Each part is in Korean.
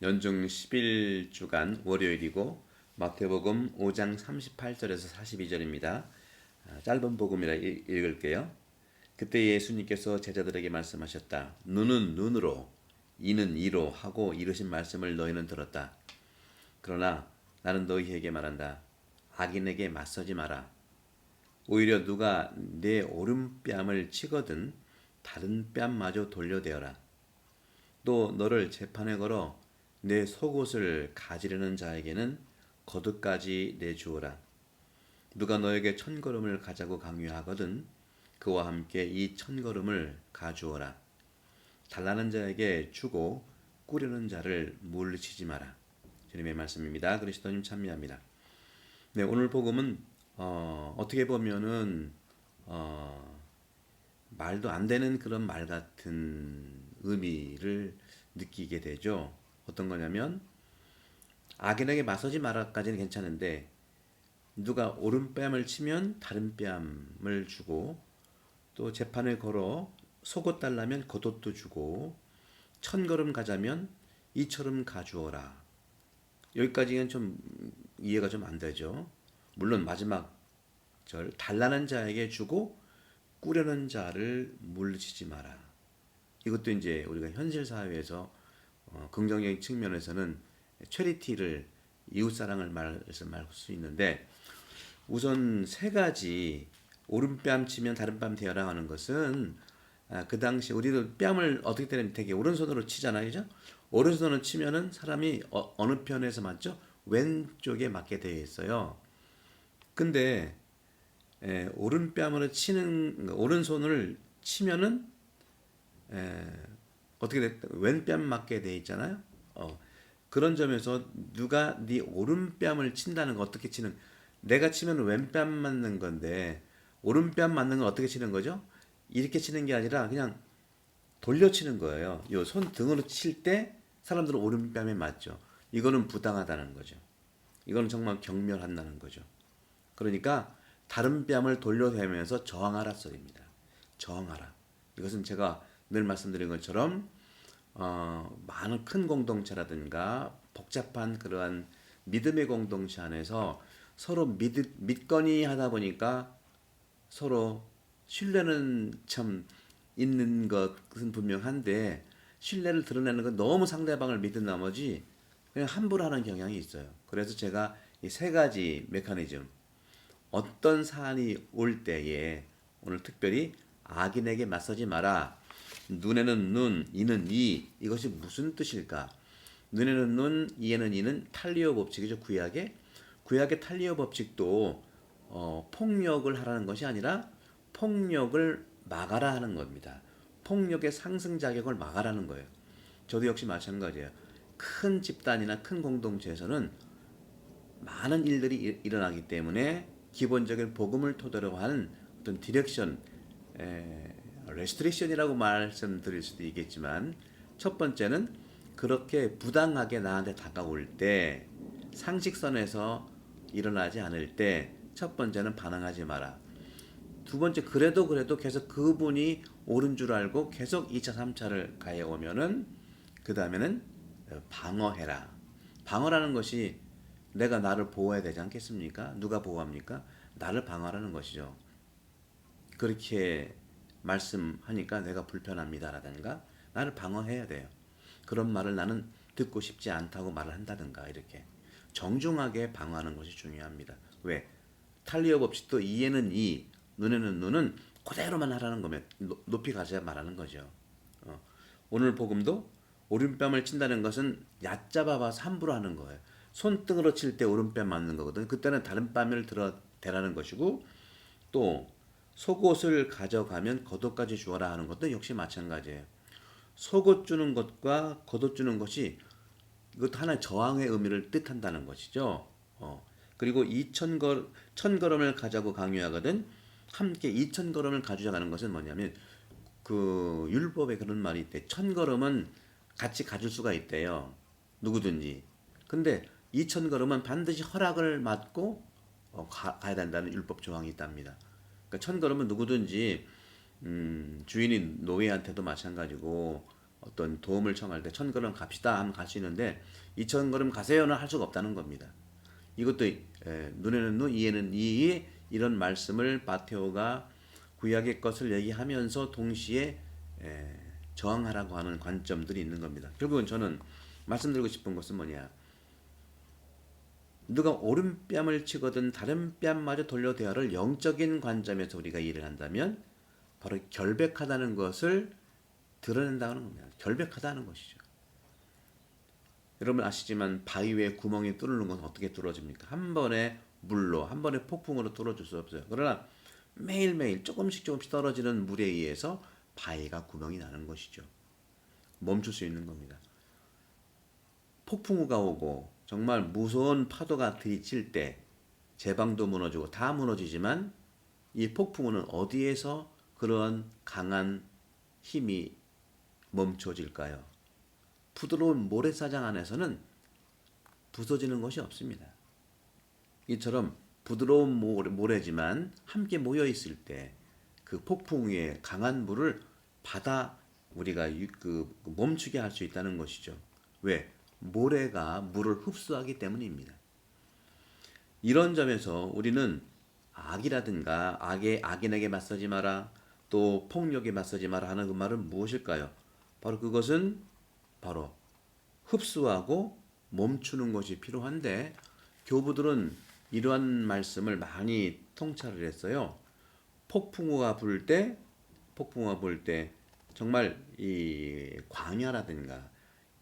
연중 11주간 월요일이고 마태복음 5장 38절에서 42절입니다. 짧은 복음이라 읽을게요. 그때 예수님께서 제자들에게 말씀하셨다. 눈은 눈으로, 이는 이로 하고 이르신 말씀을 너희는 들었다. 그러나 나는 너희에게 말한다. 악인에게 맞서지 마라. 오히려 누가 내 오른뺨을 치거든 다른 뺨마저 돌려대어라. 또 너를 재판에 걸어 내 속옷을 가지려는 자에게는 겉옷까지 내주어라. 누가 너에게 천걸음을 가자고 강요하거든 그와 함께 이 천걸음을 가주어라. 달라는 자에게 주고 꾸려는 자를 물리치지 마라. 주님의 말씀입니다. 그리스도님 찬미합니다. 네, 오늘 복음은 어떻게 보면은 말도 안 되는 그런 말 같은 의미를 느끼게 되죠. 어떤 거냐면 악인에게 맞서지 마라까지는 괜찮은데 누가 오른뺨을 치면 다른 뺨을 주고 또 재판을 걸어 속옷 달라면 겉옷도 주고 천걸음 가자면 이처럼 가주어라. 여기까지는 좀 이해가 좀 안 되죠. 물론 마지막 절 달라는 자에게 주고 꾸려는 자를 물리치지 마라. 이것도 이제 우리가 현실 사회에서 긍정적인 측면에서는 체리티를 이웃사랑을 말할 수 있는데 우선 세 가지 오른뺨 치면 다른 뺨 대어라 하는 것은 그 당시 우리도 뺨을 어떻게 때리면 되게 오른손으로 치잖아요, 그죠? 오른손으로 치면은 사람이 어느 편에서 맞죠? 왼쪽에 맞게 되어 있어요. 근데 오른뺨으로 치는 그러니까 오른손을 치면은 어떻게 됐 왼뺨 맞게 돼 있잖아요. 그런 점에서 누가 네 오른뺨을 친다는 거 어떻게 치는 내가 치면 왼뺨 맞는 건데 오른뺨 맞는 건 어떻게 치는 거죠? 이렇게 치는 게 아니라 그냥 돌려 치는 거예요. 요 손 등으로 칠 때 사람들은 오른뺨에 맞죠. 이거는 부당하다는 거죠. 이거는 정말 경멸한다는 거죠. 그러니까 다른 뺨을 돌려대면서 저항하라 소리입니다. 저항하라. 이것은 제가 늘 말씀드린 것처럼 많은 큰 공동체라든가 복잡한 그러한 믿음의 공동체 안에서 서로 믿거니 하다 보니까 서로 신뢰는 참 있는 것은 분명한데 신뢰를 드러내는 건 너무 상대방을 믿은 나머지 그냥 함부로 하는 경향이 있어요. 그래서 제가 이 세 가지 메커니즘 어떤 사안이 올 때에 오늘 특별히 악인에게 맞서지 마라. 눈에는 눈, 이는 이. 이것이 무슨 뜻일까? 눈에는 눈, 이에는 이는 탈리오 법칙이죠. 구약의 탈리오 법칙도 폭력을 하라는 것이 아니라 폭력을 막아라 하는 겁니다. 폭력의 상승 자격을 막아라는 거예요. 저도 역시 마찬가지예요. 큰 집단이나 큰 공동체에서는 많은 일들이 일어나기 때문에 기본적인 복음을 토대로 하는 어떤 디렉션, 레스트릭션이라고 말씀드릴 수도 있겠지만 첫 번째는 그렇게 부당하게 나한테 다가올 때 상식선에서 일어나지 않을 때 첫 번째는 반항하지 마라. 두 번째 그래도 계속 그분이 옳은 줄 알고 계속 2차 3차를 가해오면은 그 다음에는 방어해라. 방어라는 것이 내가 나를 보호해야 되지 않겠습니까? 누가 보호합니까? 나를 방어하라는 것이죠. 그렇게 말씀하니까 내가 불편합니다라든가 나를 방어해야 돼요. 그런 말을 나는 듣고 싶지 않다고 말을 한다든가 이렇게 정중하게 방어하는 것이 중요합니다. 왜? 탈리어 법칙도 이에는 이, 눈에는 눈은 그대로만 하라는 거면 높이 가져야 말하는 거죠. 오늘 복음도 오른뺨을 친다는 것은 얕잡아 봐서 함부로 하는 거예요. 손등으로 칠 때 오른뺨 맞는 거거든. 그때는 다른 뺨을 들어 대라는 것이고 또 속옷을 가져가면 겉옷까지 주어라 하는 것도 역시 마찬가지예요. 속옷 주는 것과 겉옷 주는 것이 이것도 하나의 저항의 의미를 뜻한다는 것이죠. 그리고 천걸음을 가자고 강요하거든 함께 2,000걸음을 가져가는 것은 뭐냐면 그 율법에 그런 말이 있대. 1,000걸음은 같이 가질 수가 있대요. 누구든지. 근데 2,000걸음은 반드시 허락을 받고 가야 된다는 율법 조항이 있답니다. 그러니까 1,000걸음은 누구든지 주인이 노예한테도 마찬가지고 어떤 도움을 청할 때 1000걸음 갑시다 하면 갈 수 있는데 2000걸음 가세요는 할 수가 없다는 겁니다. 이것도 눈에는 눈, 이에는 이 이런 말씀을 마테오가 구약의 것을 얘기하면서 동시에 저항하라고 하는 관점들이 있는 겁니다. 결국은 저는 말씀드리고 싶은 것은 뭐냐? 누가 오른뺨을 치거든 다른 뺨마저 돌려대어를 영적인 관점에서 우리가 일을 한다면 바로 결백하다는 것을 드러낸다는 겁니다. 결백하다는 것이죠. 여러분 아시지만 바위 위에 구멍이 뚫는 건 어떻게 뚫어집니까? 한 번에 물로, 한 번에 폭풍으로 뚫어줄 수 없어요. 그러나 매일매일 조금씩 떨어지는 물에 의해서 바위가 구멍이 나는 것이죠. 멈출 수 있는 겁니다. 폭풍우가 오고 정말 무서운 파도가 들이칠 때 제방도 무너지고 다 무너지지만 이 폭풍우는 어디에서 그런 강한 힘이 멈춰질까요? 부드러운 모래사장 안에서는 부서지는 것이 없습니다. 이처럼 부드러운 모래지만 함께 모여 있을 때 그 폭풍 위에 강한 물을 받아 우리가 멈추게 할 수 있다는 것이죠. 왜? 모래가 물을 흡수하기 때문입니다. 이런 점에서 우리는 악이라든가 악인에게 맞서지 마라, 또 폭력에 맞서지 마라 하는 그 말은 무엇일까요? 바로 그것은 바로 흡수하고 멈추는 것이 필요한데 교부들은 이러한 말씀을 많이 통찰을 했어요. 폭풍우가 불 때 정말 이 광야라든가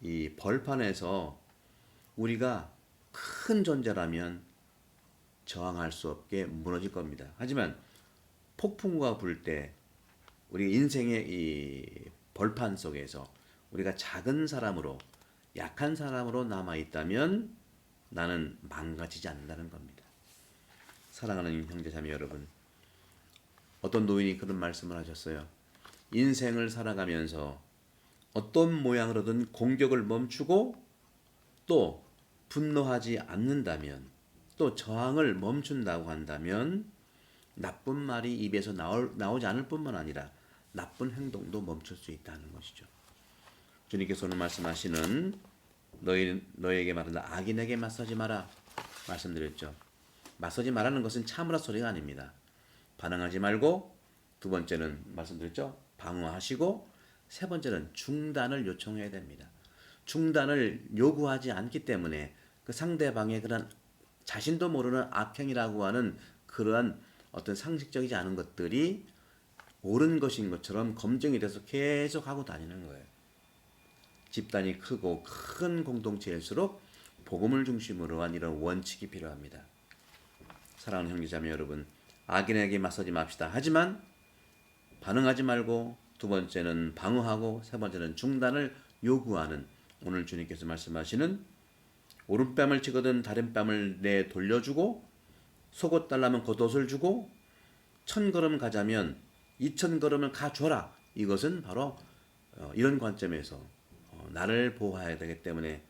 이 벌판에서 우리가 큰 존재라면 저항할 수 없게 무너질 겁니다. 하지만 폭풍우가 불 때 우리 인생의 이 벌판 속에서 우리가 작은 사람으로 약한 사람으로 남아 있다면 나는 망가지지 않는다는 겁니다. 사랑하는 형제자매 여러분, 어떤 노인이 그런 말씀을 하셨어요. 인생을 살아가면서 어떤 모양으로든 공격을 멈추고 또 분노하지 않는다면 또 저항을 멈춘다고 한다면 나쁜 말이 입에서 나오지 않을 뿐만 아니라 나쁜 행동도 멈출 수 있다는 것이죠. 주님께서 오늘 말씀하시는 너에게 말한다. 악인에게 맞서지 마라 말씀드렸죠. 맞서지 말라는 것은 참으라 소리가 아닙니다. 반항하지 말고, 두 번째는 말씀드렸죠. 방어하시고, 세 번째는 중단을 요청해야 됩니다. 중단을 요구하지 않기 때문에 그 상대방의 그런 자신도 모르는 악행이라고 하는 그러한 어떤 상식적이지 않은 것들이 옳은 것인 것처럼 검증이 돼서 계속 하고 다니는 거예요. 집단이 크고 큰 공동체일수록 복음을 중심으로 한 이런 원칙이 필요합니다. 사랑하는 형제자매 여러분, 악인에게 맞서지 맙시다. 하지만 반응하지 말고, 두 번째는 방어하고, 세 번째는 중단을 요구하는 오늘 주님께서 말씀하시는 오른뺨을 치거든 다른 뺨을 내 돌려주고, 속옷 달라면 겉옷을 주고, 1000걸음 가자면 2000걸음을 가줘라. 이것은 바로 이런 관점에서 나를 보호해야 되기 때문에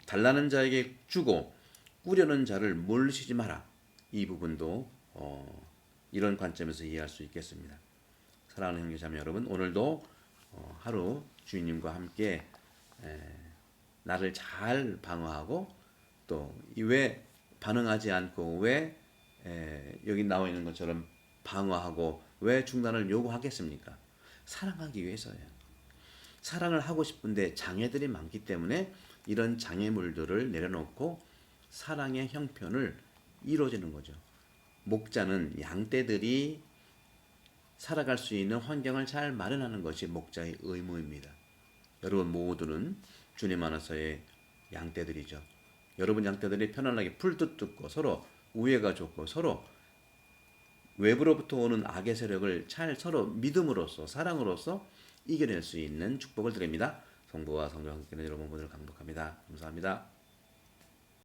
달라는 자에게 주고 꾸려는 자를 물리치지 마라. 이 부분도 이런 관점에서 이해할 수 있겠습니다. 사랑하는 형제자매 여러분, 오늘도 하루 주님과 함께 나를 잘 방어하고 또 왜 반응하지 않고 왜 여기 나와 있는 것처럼 방어하고 왜 중단을 요구하겠습니까? 사랑하기 위해서예요. 사랑을 하고 싶은데 장애들이 많기 때문에 이런 장애물들을 내려놓고 사랑의 형편을 이루어지는 거죠. 목자는 양떼들이 살아갈 수 있는 환경을 잘 마련하는 것이 목자의 의무입니다. 여러분 모두는 주님 안에서의 양떼들이죠. 여러분 양떼들이 편안하게 풀도 뜯고 서로 우애가 좋고 서로 외부로부터 오는 악의 세력을 잘 서로 믿음으로써 사랑으로써 이겨낼 수 있는 축복을 드립니다. 성부와 성령과 함께 여러분 모두를 강복합니다. 감사합니다.